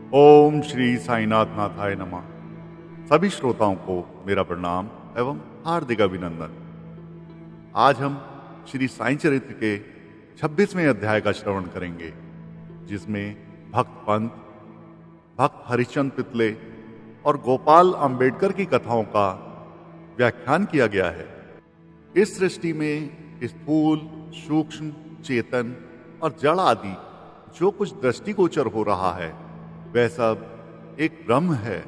ओम श्री साईनाथ नाथाय नमः। सभी श्रोताओं को मेरा प्रणाम एवं हार्दिक अभिनंदन। आज हम श्री साईं चरित्र के 26वें अध्याय का श्रवण करेंगे, जिसमें भक्त पंत, भक्त हरिश्चंद्र पितले और गोपाल अंबेडकर की कथाओं का व्याख्यान किया गया है। इस सृष्टि में स्थूल, सूक्ष्म, चेतन और जड़ आदि जो कुछ दृष्टिगोचर हो रहा है वह सब एक ब्रह्म है,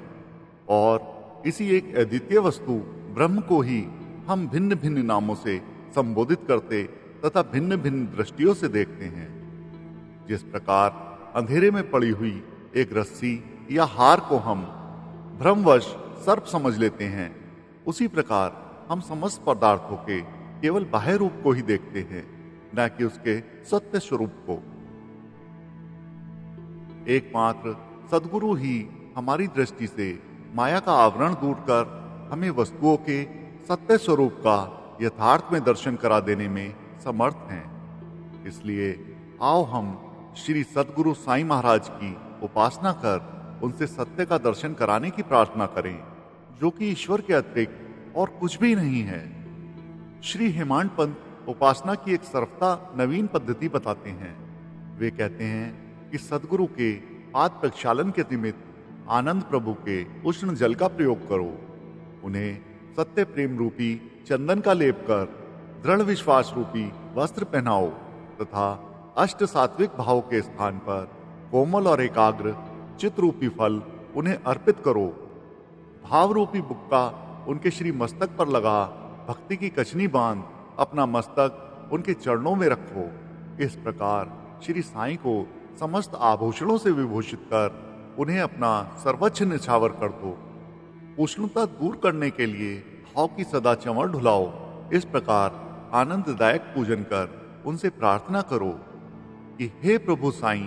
और इसी एक अद्वितीय वस्तु ब्रह्म को ही हम भिन्न भिन्न नामों से संबोधित करते तथा भिन्न भिन्न दृष्टियों से देखते हैं। जिस प्रकार अंधेरे में पड़ी हुई एक रस्सी या हार को हम भ्रमवश सर्प समझ लेते हैं, उसी प्रकार हम समस्त पदार्थों के केवल बाह्य रूप को ही देखते हैं, न कि उसके सत्य स्वरूप को। एकमात्र सद्गुरु ही हमारी दृष्टि से माया का आवरण दूर कर हमें वस्तुओं के सत्य स्वरूप का यथार्थ में दर्शन करा देने में समर्थ हैं। इसलिए आओ हम श्री सद्गुरु साईं महाराज की उपासना कर उनसे सत्य का दर्शन कराने की प्रार्थना करें, जो कि ईश्वर के अतिरिक्त और कुछ भी नहीं है। श्री हेमांत पंत उपासना की एक सर्वथा नवीन पद्धति बताते हैं। वे कहते हैं कि सद्गुरु के पाद प्रक्षालन के निमित्त आनंद प्रभु के उष्ण जल का प्रयोग करो, उन्हें सत्य प्रेम रूपी चंदन का लेप कर दृढ़ विश्वास रूपी वस्त्र पहनाओ तथा अष्ट सात्विक भाव के स्थान पर कोमल और एकाग्र चित्त रूपी फल उन्हें अर्पित करो। भाव रूपी बुक्का उनके श्री मस्तक पर लगा भक्ति की कचनी बांध अपना मस्तक उनके चरणों में रखो। इस प्रकार श्री साईं को समस्त आभूषणों से विभूषित कर उन्हें अपना सर्वोच्च निछावर कर दो। उष्णता दूर करने के लिए भाव की सदा चंवर ढुलाओ। इस प्रकार आनंददायक पूजन कर उनसे प्रार्थना करो कि हे प्रभु साईं,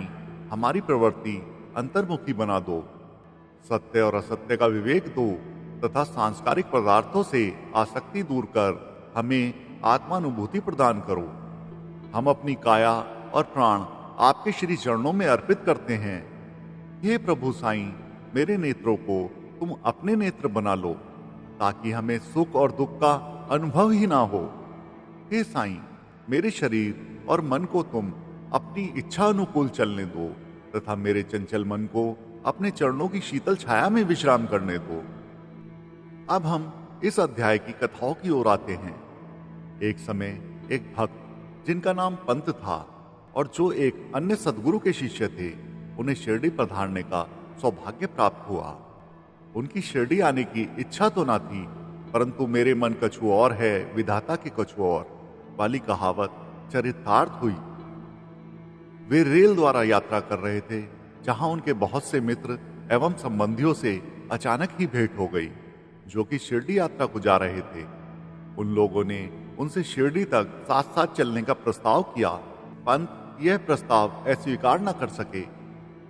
हमारी प्रवृत्ति अंतर्मुखी बना दो, सत्य और असत्य का विवेक दो तथा सांस्कारिक पदार्थों से आसक्ति दूर कर हमें आत्मानुभूति प्रदान करो। हम अपनी काया और प्राण आपके श्री चरणों में अर्पित करते हैं। हे प्रभु साईं, मेरे नेत्रों को तुम अपने नेत्र बना लो, ताकि हमें सुख और दुख का अनुभव ही ना हो। हे साईं, मेरे शरीर और मन को तुम अपनी इच्छा अनुकूल चलने दो तथा मेरे चंचल मन को अपने चरणों की शीतल छाया में विश्राम करने दो। अब हम इस अध्याय की कथाओं की ओर आते हैं। एक समय एक भक्त जिनका नाम पंत था और जो एक अन्य सद्गुरु के शिष्य थे, उन्हें शिरडी पधारने का सौभाग्य प्राप्त हुआ। उनकी शिरडी आने की इच्छा तो ना थी, परंतु मेरे मन कछु और है, विधाता के कछु और वाली कहावत चरितार्थ हुई। वे रेल द्वारा यात्रा कर रहे थे, जहां उनके बहुत से मित्र एवं संबंधियों से अचानक ही भेंट हो गई, जो कि शिरडी यात्रा को जा रहे थे। उन लोगों ने उनसे शिरडी तक साथ साथ चलने का प्रस्ताव किया। पंत यह प्रस्ताव अस्वीकार न कर सके।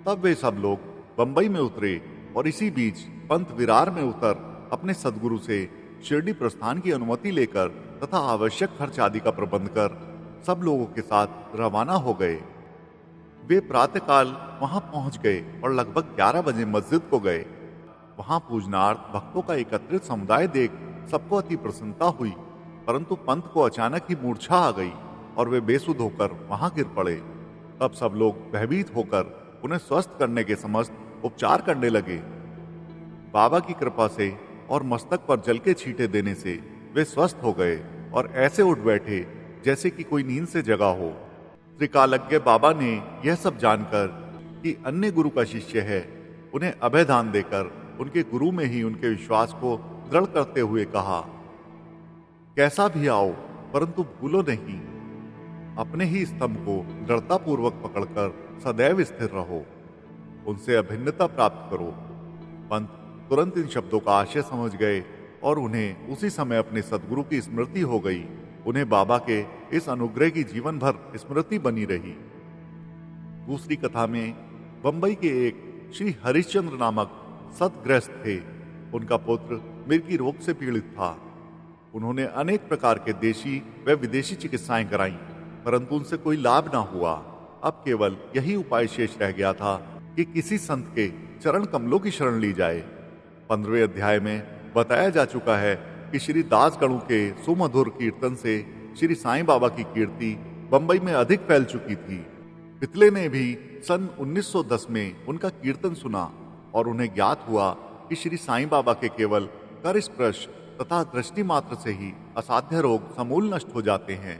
तब वे सब लोग बंबई में उतरे और इसी बीच पंत विरार में उतर अपने सद्गुरु से शिरडी प्रस्थान की अनुमति लेकर तथा आवश्यक खर्च आदि का प्रबंध कर सब लोगों के साथ रवाना हो गए। वे प्रातःकाल वहां पहुंच गए और लगभग 11 बजे मस्जिद को गए। वहां पूजनार्थ भक्तों का एकत्रित समुदाय देख सबको अति प्रसन्नता हुई, परंतु पंत को अचानक ही मूर्छा आ गई और वे बेसुध होकर वहां गिर पड़े। तब सब लोग भयभीत होकर उन्हें स्वस्थ करने के समस्त उपचार करने लगे। बाबा की कृपा से और मस्तक पर जल के छींटे देने से वे स्वस्थ हो गए और ऐसे उठ बैठे जैसे कि कोई नींद से जगा हो। त्रिकालज्ञ बाबा ने यह सब जानकर कि अन्य गुरु का शिष्य है, उन्हें अभयदान देकर उनके गुरु में ही उनके विश्वास को दृढ़ करते हुए कहा, कैसा भी आओ परंतु भूलो नहीं, अपने ही स्तंभ को दृढ़ता पूर्वक पकड़कर सदैव स्थिर रहो, उनसे अभिन्नता प्राप्त करो। पंत तुरंत इन शब्दों का आशय समझ गए और उन्हें उसी समय अपने सद्गुरु की स्मृति हो गई। उन्हें बाबा के इस अनुग्रह की जीवन भर स्मृति बनी रही। दूसरी कथा में बंबई के एक श्री हरिश्चंद्र नामक सतग्रस्त थे। उनका पुत्र मिर्गी रोग से पीड़ित था। उन्होंने अनेक प्रकार के देशी व विदेशी चिकित्साएं कराई, परंतु उनसे कोई लाभ ना हुआ। अब केवल यही उपाय शेष रह गया था कि किसी संत के चरण कमलों की शरण ली जाए। 15वें अध्याय में बताया जा चुका है कि श्री दास गणों के सुमधुर कीर्तन से श्री साईं बाबा की कीर्ति बंबई में अधिक फैल चुकी थी। पितले ने भी सन 1910 में उनका कीर्तन सुना और उन्हें ज्ञात हुआ कि श्री साईं बाबा के केवल कर स्पर्श तथा दृष्टि मात्र से ही असाध्य रोग समूल नष्ट हो जाते हैं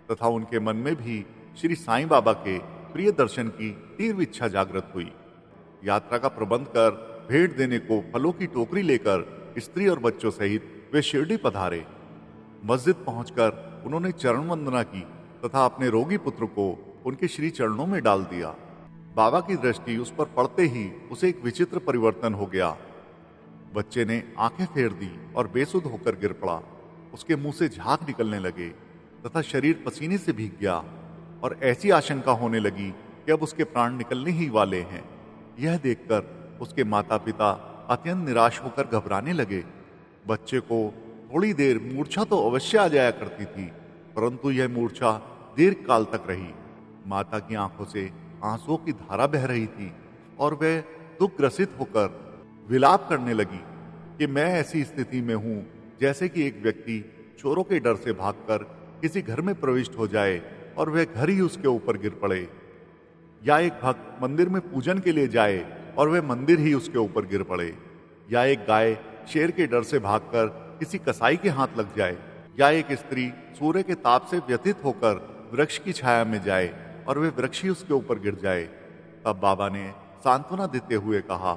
तथा उनके मन में भी श्री साईं बाबा के प्रिय दर्शन की तीव्र इच्छा जागृत हुई। यात्रा का प्रबंध कर भेंट देने को फलों की टोकरी लेकर स्त्री और बच्चों सहित वे शिरडी पधारे। मस्जिद पहुंचकर उन्होंने चरण वंदना की तथा अपने रोगी पुत्र को उनके श्री चरणों में डाल दिया। बाबा की दृष्टि उस पर पड़ते ही उसे एक विचित्र परिवर्तन हो गया। बच्चे ने आंखें फेर दी और बेसुध होकर गिर पड़ा। उसके मुंह से झाग निकलने लगे तथा शरीर पसीने से भीग गया और ऐसी आशंका होने लगी कि अब उसके प्राण निकलने ही वाले हैं। यह देखकर उसके माता पिता अत्यंत निराश होकर घबराने लगे। बच्चे को थोड़ी देर मूर्छा तो अवश्य आ जाया करती थी, परंतु यह मूर्छा दीर्घ काल तक रही। माता की आंखों से आंसुओं की धारा बह रही थी और वह दुख ग्रसित होकर विलाप करने लगी कि मैं ऐसी स्थिति में हूं जैसे कि एक व्यक्ति चोरों के डर से भागकर किसी घर में प्रविष्ट हो जाए और वह घर ही उसके ऊपर गिर पड़े, या एक भक्त मंदिर में पूजन के लिए जाए और वह मंदिर ही उसके ऊपर गिर पड़े, या एक गाय शेर के डर से भागकर किसी कसाई के हाथ लग जाए, या एक स्त्री सूर्य के ताप से व्यथित होकर वृक्ष की छाया में जाए और वह वृक्ष ही उसके ऊपर गिर जाए। तब बाबा ने सांत्वना देते हुए कहा,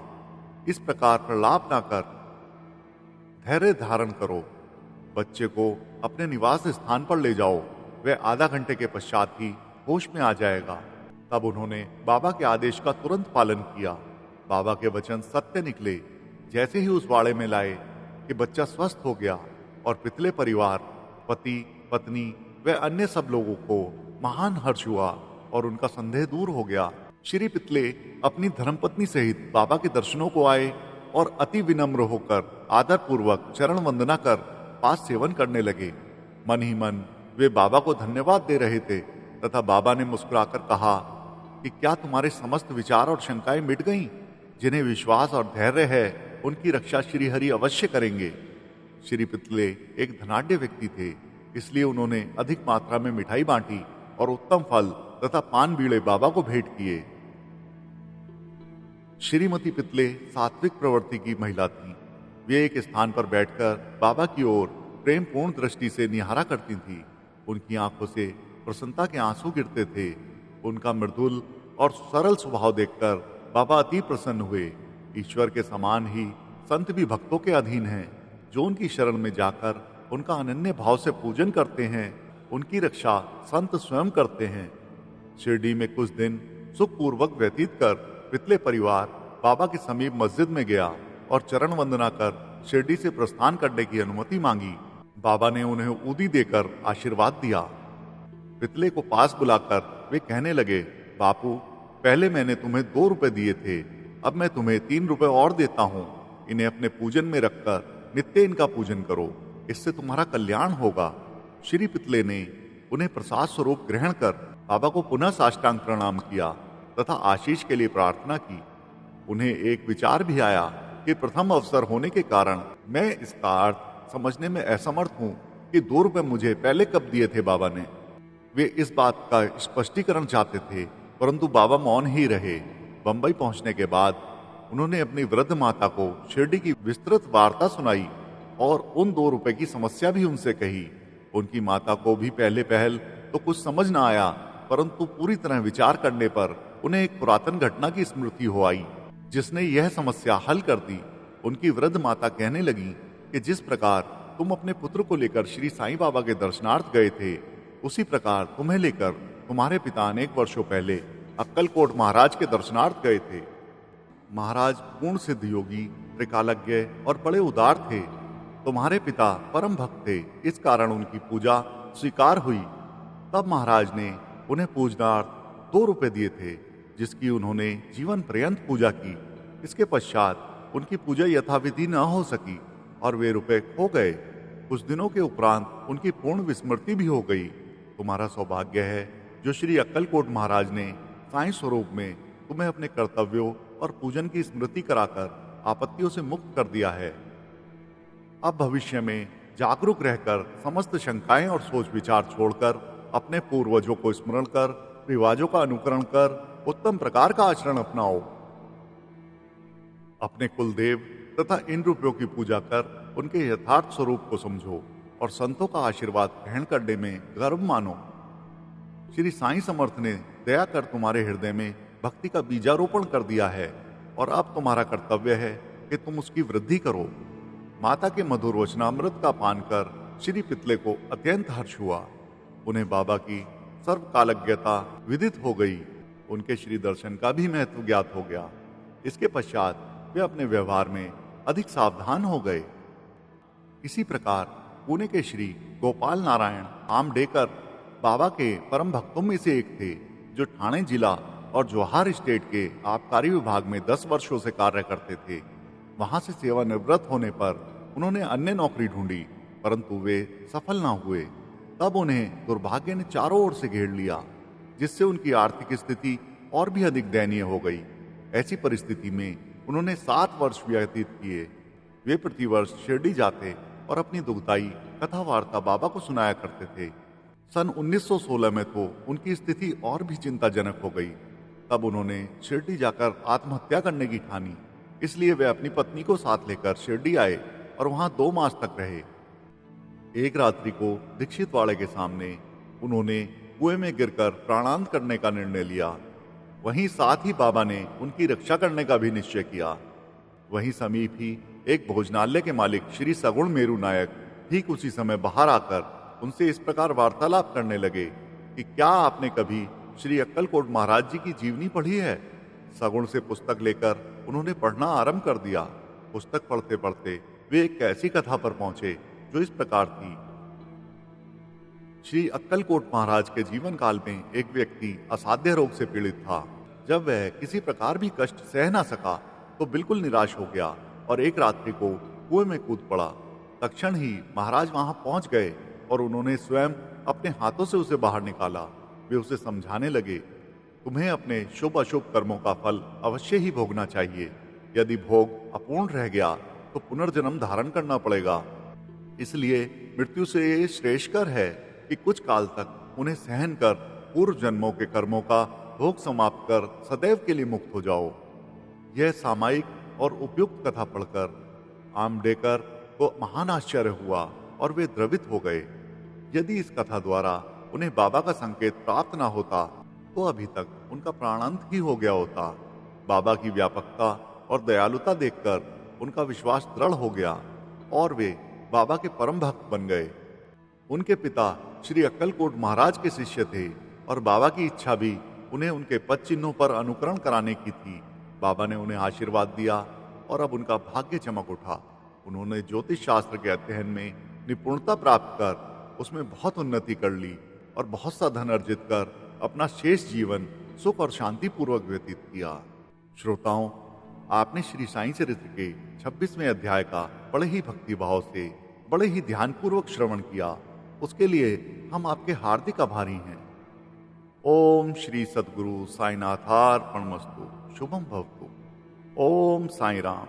इस प्रकार प्रलाप ना कर, धैर्य धारण करो, बच्चे को अपने निवास स्थान पर ले जाओ, वह आधा घंटे के पश्चात ही होश में आ जाएगा। तब उन्होंने बाबा के आदेश का तुरंत पालन किया। बाबा के वचन सत्य निकले। जैसे ही उस वाड़े में लाए कि बच्चा स्वस्थ हो गया और पितले परिवार, पति, पत्नी व अन्य सब लोगों को महान हर्ष हुआ और उनका संदेह दूर हो गया। श्री पितले अपनी धर्मपत्नी सहित बाबा के दर्शनों को आए और अति विनम्र होकर आदर पूर्वक चरण वंदना कर पास सेवन करने लगे। मन ही मन वे बाबा को धन्यवाद दे रहे थे तथा बाबा ने मुस्कुराकर कहा कि क्या तुम्हारे समस्त विचार और शंकाएं मिट गईं? जिन्हें विश्वास और धैर्य है उनकी रक्षा श्री हरि अवश्य करेंगे। श्री पितले एक धनाढ्य व्यक्ति थे, इसलिए उन्होंने अधिक मात्रा में मिठाई बांटी और उत्तम फल तथा पान बीड़े बाबा को भेंट किए। श्रीमती पितले सात्विक प्रवृत्ति की महिला थी। वे एक स्थान पर बैठकर बाबा की ओर प्रेम पूर्ण दृष्टि से निहारा करती थी। उनकी आंखों से प्रसन्नता के आंसू गिरते थे। उनका मृदुल और सरल स्वभाव देखकर बाबा अति प्रसन्न हुए। ईश्वर के समान ही संत भी भक्तों के अधीन हैं। जो उनकी शरण में जाकर उनका अनन्य भाव से पूजन करते हैं, उनकी रक्षा संत स्वयं करते हैं। शिरडी में कुछ दिन सुखपूर्वक व्यतीत कर पितले परिवार बाबा के समीप मस्जिद में गया और चरण वंदना कर शिरडी से प्रस्थान करने की अनुमति मांगी। बाबा ने उन्हें ऊदी देकर आशीर्वाद दिया। पितले को पास बुलाकर वे कहने लगे, बापू, पहले मैंने तुम्हें 2 रुपए दिए थे, अब मैं तुम्हें 3 रुपए और देता हूँ। इन्हें अपने पूजन में रखकर नित्य इनका पूजन करो, इससे तुम्हारा कल्याण होगा। श्री पितले ने उन्हें प्रसाद स्वरूप ग्रहण कर बाबा को पुनः साष्टांग प्रणाम किया तथा आशीष के लिए प्रार्थना की। उन्हें एक विचार भी आया कि प्रथम अवसर होने के कारण मैं इसका अर्थ समझने में असमर्थ हूँ कि 2 रुपए मुझे पहले कब दिए थे बाबा ने। वे इस बात का स्पष्टीकरण चाहते थे, परंतु बाबा मौन ही रहे। बंबई पहुंचने के बाद उन्होंने अपनी वृद्ध माता को शिरडी की विस्तृत वार्ता सुनाई और उन 2 रुपए की समस्या भी उनसे कही। उनकी माता को भी पहले पहल तो कुछ समझ न आया, परंतु पूरी तरह विचार करने पर उन्हें एक पुरातन घटना की स्मृति हो आई, जिसने यह समस्या हल कर दी। उनकी वृद्ध माता कहने लगी कि जिस प्रकार तुम अपने पुत्र को लेकर श्री साईं बाबा के दर्शनार्थ गए थे, उसी प्रकार तुम्हें लेकर तुम्हारे पिता अनेक वर्षों पहले अक्कलकोट महाराज के दर्शनार्थ गए थे। महाराज पूर्ण सिद्ध योगी, त्रिकालज्ञ और बड़े उदार थे। तुम्हारे पिता परम भक्त थे, इस कारण उनकी पूजा स्वीकार हुई। तब महाराज ने उन्हें पूजनार्थ 2 रुपए दिए थे, जिसकी उन्होंने जीवन पर्यंत पूजा की। इसके पश्चात उनकी पूजा यथाविधि न हो सकी और वे रुपए खो गए। कुछ दिनों के उपरांत उनकी पूर्ण विस्मृति भी हो गई। तुम्हारा सौभाग्य है जो श्री अक्कलकोट महाराज ने साईं स्वरूप में तुम्हें अपने कर्तव्यों और पूजन की स्मृति कराकर आपत्तियों से मुक्त कर दिया है। अब भविष्य में जागरूक रहकर समस्त शंकाएं और सोच विचार छोड़कर अपने पूर्वजों को स्मरण कर रिवाजों का अनुकरण कर उत्तम प्रकार का आचरण अपनाओ। अपने कुलदेव तथा इन रूपों की पूजा कर उनके यथार्थ स्वरूप को समझो और संतों का आशीर्वाद ग्रहण करने में गर्व मानो। श्री साईं समर्थ ने दया कर तुम्हारे हृदय में भक्ति का बीजारोपण कर दिया है और अब तुम्हारा कर्तव्य है कि तुम उसकी वृद्धि करो। माता के मधुर वचनामृत का पान कर श्री पितले को अत्यंत हर्ष हुआ। उन्हें बाबा की सर्वकालज्ञता विदित हो गई। उनके श्री दर्शन का भी महत्व ज्ञात हो गया। इसके पश्चात वे अपने व्यवहार में अधिक सावधान हो गए। इसी प्रकार पुणे के श्री गोपाल नारायण आमडेकर बाबा के परम भक्तों में से एक थे, जो ठाणे जिला और जवाहर स्टेट के आबकारी विभाग में 10 वर्षों से कार्य करते थे। वहां से सेवानिवृत्त होने पर उन्होंने अन्य नौकरी ढूंढी, परंतु वे सफल न हुए। तब उन्हें दुर्भाग्य ने चारों ओर से घेर लिया, जिससे उनकी आर्थिक स्थिति और भी अधिक दयनीय हो गई। ऐसी परिस्थिति में उन्होंने 7 वर्ष व्यतीत किए। वे प्रतिवर्ष शिरडी जाते और अपनी दुखदाई कथा वार्ता बाबा को सुनाया करते थे। सन 1916 में तो उनकी स्थिति और भी चिंताजनक हो गई। तब उन्होंने शिरडी जाकर आत्महत्या करने की ठानी। इसलिए वे अपनी पत्नी को साथ लेकर शिरडी आए और वहां 2 मास तक रहे। एक रात्रि को दीक्षित वाड़े के सामने उन्होंने कुएं में गिरकर प्राणांत करने का निर्णय लिया। वहीं साथ ही बाबा ने उनकी रक्षा करने का भी निश्चय किया। वहीं समीप ही एक भोजनालय के मालिक श्री सगुण मेरू नायक ठीक उसी समय बाहर आकर उनसे इस प्रकार वार्तालाप करने लगे कि क्या आपने कभी श्री अक्कलकोट महाराज जी की जीवनी पढ़ी है? सगुण से पुस्तक लेकर उन्होंने पढ़ना आरंभ कर दिया। पुस्तक पढ़ते पढ़ते वे एक ऐसी कथा पर पहुंचे जो इस प्रकार थी। श्री अक्कलकोट महाराज के जीवन काल में एक व्यक्ति असाध्य रोग से पीड़ित था। जब वह किसी प्रकार भी कष्ट सह न सका तो बिल्कुल निराश हो गया और एक रात्रि को कुएं में कूद पड़ा। तत्क्षण ही महाराज वहां पहुंच गए और उन्होंने स्वयं अपने हाथों से उसे बाहर निकाला। वे उसे समझाने लगे, तुम्हें अपने शुभ अशुभ कर्मों का फल अवश्य ही भोगना चाहिए। यदि भोग अपूर्ण रह गया तो पुनर्जन्म धारण करना पड़ेगा। इसलिए मृत्यु से ये श्रेष्ठकर है कि कुछ काल तक उन्हें सहन कर पूर्व जन्मों के कर्मों का भोग समाप्त कर सदैव के लिए मुक्त हो जाओ। यह सामायिक और उपयुक्त कथा पढ़कर आमडेकर को महान आश्चर्य हुआ और वे द्रवित हो गए। यदि इस कथा द्वारा उन्हें बाबा का संकेत प्राप्त न होता तो अभी तक उनका प्राणांत ही हो गया होता। बाबा की व्यापकता और दयालुता देखकर उनका विश्वास दृढ़ हो गया और वे बाबा के परम भक्त बन गए। उनके पिता श्री अक्कलकोट महाराज के शिष्य थे और बाबा की इच्छा भी उन्हें उनके पद चिन्हों पर अनुकरण कराने की थी। बाबा ने उन्हें आशीर्वाद दिया और अब उनका भाग्य चमक उठा। उन्होंने ज्योतिष शास्त्र के अध्ययन में निपुणता प्राप्त कर उसमें बहुत उन्नति कर ली और बहुत सा धन अर्जित कर अपना शेष जीवन सुख और शांति पूर्वक व्यतीत किया। श्रोताओं, आपने श्री साईं चरित्र के 26वें अध्याय का बड़े ही भक्ति भाव से, बड़े ही ध्यानपूर्वक श्रवण किया। उसके लिए हम आपके हार्दिक आभारी हैं। ओम श्री सद्गुरु साईनाथार्पणमस्तु। शुभम भवतु। ओम साई राम।